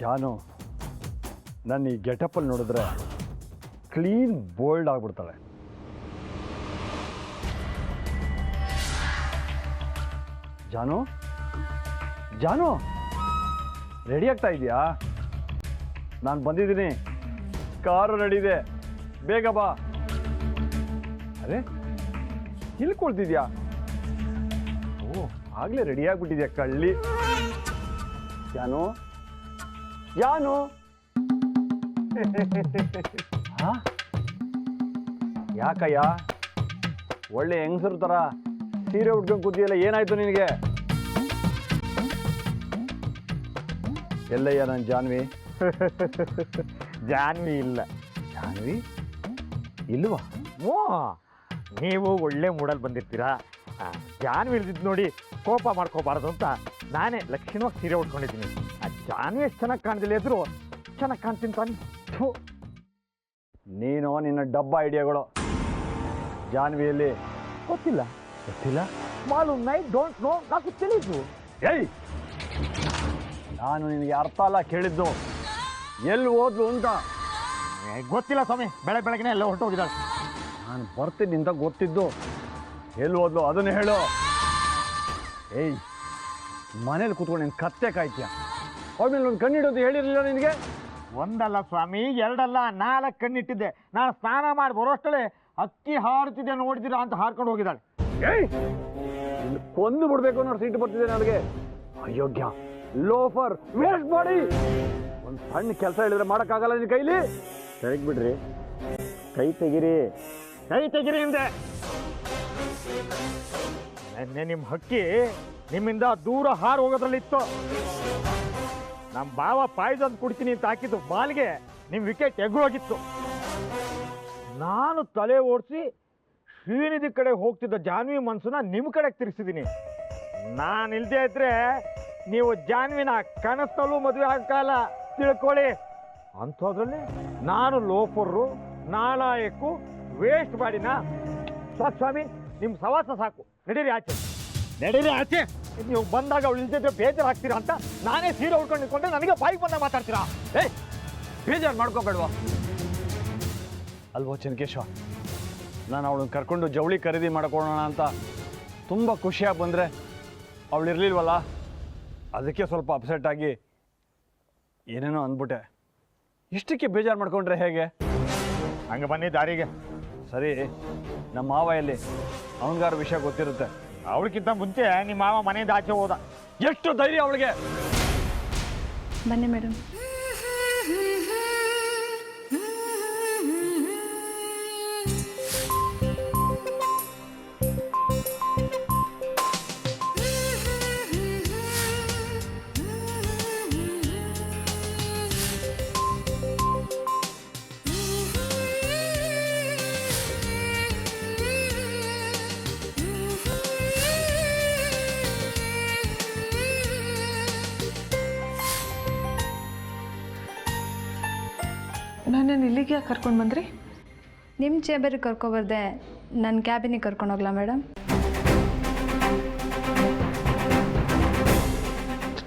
ಜಾನು ನನ್ನ ಈ ಗೆಟಪ್ಪಲ್ಲಿ ನೋಡಿದ್ರೆ ಕ್ಲೀನ್ ಬೋಲ್ಡ್ ಆಗ್ಬಿಡ್ತಾಳೆ. ಜಾನು ಜಾನು ರೆಡಿ ಆಗ್ತಾ ಇದೆಯಾ? ನಾನು ಬಂದಿದ್ದೀನಿ, ಕಾರು ರೆಡಿ ಇದೆ, ಬೇಗ ಬಾ. ಅರೆ ಇಲ್ಲಿ ಕೊಡ್ತಿದ್ಯಾ? ಓ ಆಗಲೇ ರೆಡಿ ಆಗ್ಬಿಟ್ಟಿದ್ಯಾ ಕಳ್ಳಿ. ಜಾನು ಜಾನು ಯಾಕಯ್ಯ ಒಳ್ಳೆ ಹೆಂಗಸರು ಥರ ಸೀರೆ ಉಟ್ಕೊಂಡು ಕೂತಿಯಲ್ಲ, ಏನಾಯ್ತು ನಿನಗೆ? ಎಲ್ಲಯ್ಯ ನನ್ನ ಜಾನ್ವಿ? ಜಾನ್ವಿ ಇಲ್ಲ. ಜಾನ್ವಿ ಇಲ್ವಾ? ಓ ನೀವು ಒಳ್ಳೆ ಮೂಡಲ್ಲಿ ಬಂದಿರ್ತೀರಾ. ಜಾನ್ವಿ ಇಲ್ದಿದ್ದು ನೋಡಿ ಕೋಪ ಮಾಡ್ಕೋಬಾರ್ದು ಅಂತ ನಾನೇ ಲಕ್ಷಣವಾಗಿ ಸೀರೆ ಉಟ್ಕೊಂಡಿದ್ದೀನಿ. ಆ ಜಾನ್ವಿ ಎಷ್ಟು ಚೆನ್ನಾಗಿ ಕಾಣ್ದಿಲ್ಲ ಎದುರು ಚೆನ್ನಾಗಿ ಕಾಣ್ತೀನಿ ತಾನೆ. ನೀನು ನಿನ್ನ ಡಬ್ಬ ಐಡಿಯಾಗಳು. ಜಾನ್ವಿಯಲ್ಲಿ ಗೊತ್ತಿಲ್ಲ ಗೊತ್ತಿಲ್ಲ? ಮಾಲೂಮ್ ನೈ ಡೋಂಟ್ ನೋ, నాకు ತಿಳಿದು. ಏಯ್ ನಾನು ನಿನಗೆ ಅರ್ಥ ಅಲ್ಲ ಕೇಳಿದ್ದು, ಎಲ್ಲಿ ಹೋದ್ಲು ಅಂತ. ಗೊತ್ತಿಲ್ಲ ಸ್ವಾಮಿ, ಬೆಳಗ್ಗೆನೆ ಎಲ್ಲ ಹೊರಟೋಗಿದ್ದಾಳೆ. ನಾನು ಬರ್ತೀನಿ ಅಂತ ಗೊತ್ತಿದ್ದು, ಎಲ್ಲಿ ಹೋದ್ಲು ಅದನ್ನು ಹೇಳು. ಏಯ್ ಮನೇಲಿ ಕೂತ್ಕೊಂಡು ನೀನು ಕತ್ತೆ ಕಾಯ್ತೀಯ, ಆಮೇಲೆ ಒಂದು ಕಣ್ಣಿಡೋದು ಹೇಳಿರಲಿಲ್ಲ ನಿನಗೆ? ಒಂದಲ್ಲ ಸ್ವಾಮಿ, ಎರಡಲ್ಲ, 4 ಕಣ್ಣಿಟ್ಟಿದ್ದೆ. ನಾನು ಸ್ನಾನ ಮಾಡಿ ಬರೋಷ್ಟೇ ಅಕ್ಕಿ ಹಾರುತ್ತಿದ್ದೆ ನೋಡಿದಿರಾ ಅಂತ ಹಾರ್ಕೊಂಡು ಹೋಗಿದ್ದಾಳೆ. ಏಯ್ ಕೊಂದು ಬಿಡ್ಬೇಕು ಅನ್ನೋ ಸೀಟು ಬರ್ತಿದೆ ನನಗೆ. ಅಯೋಗ್ಯ, ಲೋಫರ್, ವೇಸ್ಟ್ ಬಾಡಿ. ಒಂದು ಸಣ್ಣ ಕೆಲಸ ಹೇಳಿದ್ರೆ ಮಾಡೋಕ್ಕಾಗಲ್ಲ ನಿನ್ನ ಕೈಲಿ? ತೆಗಿಬಿಡ್ರಿ, ಕೈ ತೆಗಿರಿ, ಕೈ ತೆಗಿರಿ ಹಿಂದೆ. ನೆನ್ನೆ ನಿಮ್ಮ ಹಕ್ಕಿ ನಿಮ್ಮಿಂದ ದೂರ ಹಾರು ಹೋಗೋದ್ರಲ್ಲಿತ್ತು. ನಮ್ಮ ಬಾವ ಪಾಯ್ಸನ್ ಕುಡ್ತೀನಿ ಅಂತ ಹಾಕಿದ್ದು ಬಾಲ್ಗೆ ನಿಮ್ಮ ವಿಕೆಟ್ ಎಗ್ರೋಗಿತ್ತು. ನಾನು ತಲೆ ಓಡಿಸಿ ಶ್ರೀನಿಧಿ ಕಡೆ ಹೋಗ್ತಿದ್ದ ಜಾನ್ವಿ ಮನಸ್ಸನ್ನ ನಿಮ್ಮ ಕಡೆಗೆ ತಿರ್ಗಿಸಿದ್ದೀನಿ. ನಾನು ಇಲ್ಲದೆ ಇದ್ರೆ ನೀವು ಜಾನ್ವಿನ ಕನಸಲ್ಲೂ ಮದುವೆ ಆಗಲ್ಲ, ತಿಳ್ಕೊಳ್ಳಿ. ಅಂಥದ್ರಲ್ಲಿ ನಾನು ಲೋಫರು, ನಾಲಾಯಕು, ವೇಸ್ಟ್ ಬಾಡಿನ. ಸಾಕು ಸ್ವಾಮಿ, ನಿಮ್ಮ ಸವಾಸ ಸಾಕು. ನಡೀರಿ ಆಚೆ, ನಡೀರಿ ಆಚೆ. ನೀವು ಬಂದಾಗ ಅವಳು ಇಲ್ದಿದ್ರೆ ಬೇಜಾರಾಗ್ತೀರಾ ಅಂತ ನಾನೇ ಸೀರೆ ಉಟ್ಕೊಂಡು ನಿಂತ್ಕೊಂಡೆ ನನಗೆ ಬಾಯಿಗೆ ಬಂದಾಗ ಮಾತಾಡ್ತೀರಾ? ಏಯ್ ಬೇಜಾರು ಮಾಡ್ಕೋಬೇಡವಾ? ಅಲ್ವೋ ಚೆನ್ನಕೇಶವ, ನಾನು ಅವಳನ್ನ ಕರ್ಕೊಂಡು ಜವಳಿ ಖರೀದಿ ಮಾಡ್ಕೊಳ್ಳೋಣ ಅಂತ ತುಂಬ ಖುಷಿಯಾಗಿ ಬಂದರೆ ಅವಳು ಇರಲಿಲ್ವಲ್ಲ, ಅದಕ್ಕೆ ಸ್ವಲ್ಪ ಅಪ್ಸೆಟ್ ಆಗಿ ಏನೇನೋ ಅಂದ್ಬಿಟ್ಟೆ. ಇಷ್ಟಕ್ಕೆ ಬೇಜಾರು ಮಾಡ್ಕೊಂಡ್ರೆ ಹೇಗೆ? ಹಂಗೆ ಬನ್ನಿ ದಾರಿಗೆ. ಸರಿ, ನಮ್ಮ ಮಾವ ಎಲ್ಲಿ? ಅವನಿಗಾರ ವಿಷಯ ಗೊತ್ತಿರುತ್ತೆ. ಅವಳಿಗಿಂತ ಮುಂಚೆ ನಿಮ್ಮ ಮಾವ ಮನೆಯಿಂದ ಆಚೆ ಹೋದ. ಎಷ್ಟು ಧೈರ್ಯ ಅವಳಿಗೆ? ಬನ್ನಿ ಮೇಡಮ್. ನನ್ನನ್ನು ಇಲ್ಲಿಗೆ ಯಾಕೆ ಕರ್ಕೊಂಡು ಬಂದ್ರಿ? ನಿಮ್ಮ ಚೇಂಬರಿಗೆ ಕರ್ಕೊಬಾರ್ದೆ, ನನ್ನ ಕ್ಯಾಬಿನಿಗೆ ಕರ್ಕೊಂಡು ಹೋಗ್ಲಾ ಮೇಡಮ್?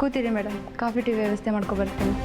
ಕೂತಿರಿ ಮೇಡಮ್, ಕಾಫಿ ಟೀ ವ್ಯವಸ್ಥೆ ಮಾಡ್ಕೊಬರ್ತೀನಿ.